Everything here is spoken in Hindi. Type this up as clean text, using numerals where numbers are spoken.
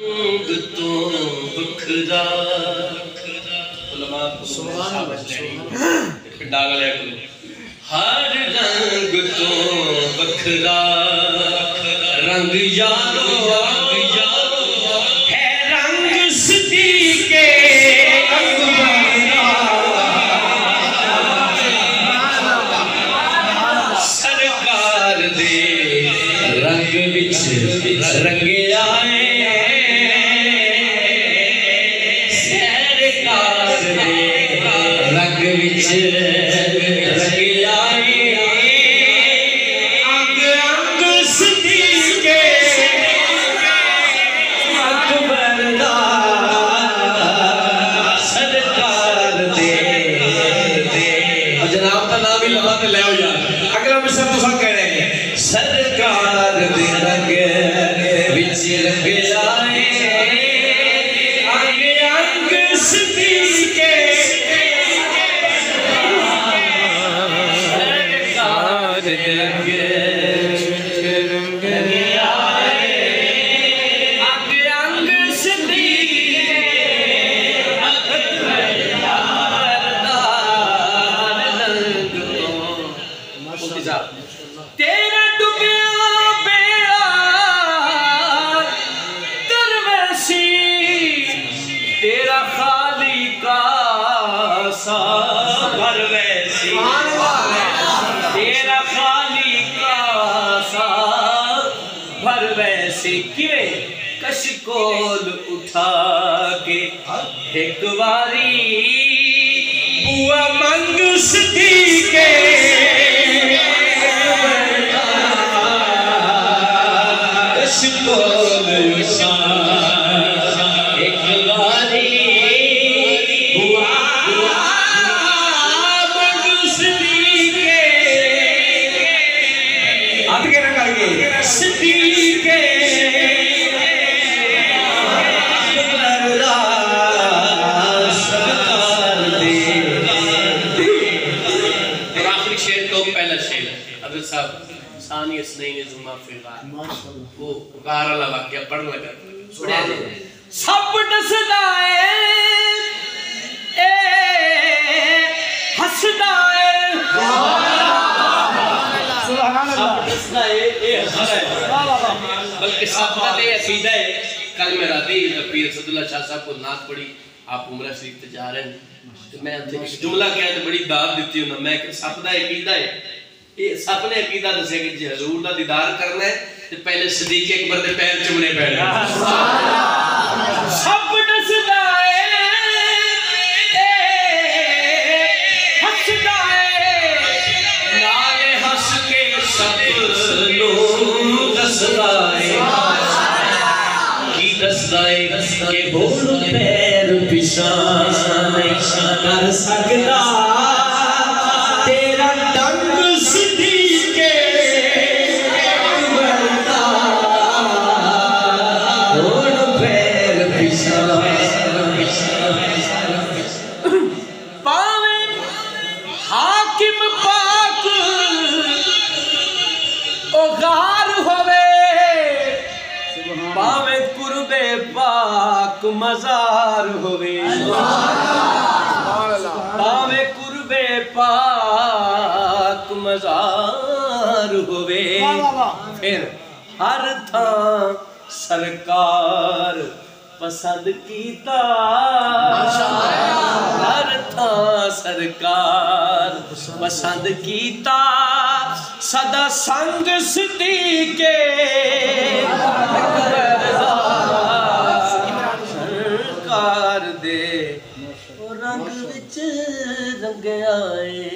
तो बखरा हर रंग तो बखरा रंग यारो है रंग सिद्दीक़े सरकार दे रंग विच रंगे आए रंग विच रंगे आए अंग अंग सिद्दीक़े अकबर दा सरकार दे जनाब का नाम ही लवा ते ले आओ यार अगला मिसर तुसा कह रहे हैं सरकार दे रंग विच रंगे आए अंग अंग सिद्दीक़े तेरा डुबिया बेड़ा दरवेशी तेरा खाली का सागर वैसी तेरा खाली का सागर वैसी किवे कशकोल उठा के एक बारी बुआ मंग सिद्दीक़े एक बारी बुआ मंग सिद्दीक़े हाथ के ना करके सिद्दीक़े वो गारा लगा के पढ़ लगा सब दसदा है ए हसदा है सुभान अल्लाह सब दसदा है ए हसदा है बल्कि सब का ये अकीदा है कल मेरा दी पीर सदुल्ला शाह साहब को नात पढ़ी आप उम्रा शरीफ ते जा रहे हैं तो मैं जुमला क्या है तो बड़ी दाद देती हूं मैं कि सब दा अकीदा है ये सपने अकीदा दसे कि जे हजूर दा दीदार करना है ते पहले सिद्दीक़ अकबर दे पैर चुमने पैने सब दसदा है ए हसदा है नाले हंस के सब लो दसदा है की दसदा है कि बोल पैर पिशान नहीं कर सकदा तेरा डंग हाकिम पाक ओ गार होवे पावे कुर्बे पाक मजार होवे पावे कुर्बे पाक मजार होवे फिर हर था सरकार पसंद कीता हर था सरकार पसंद कीता सदा संग सिद्दीक़े सरकार दे रंग विच रंग आए।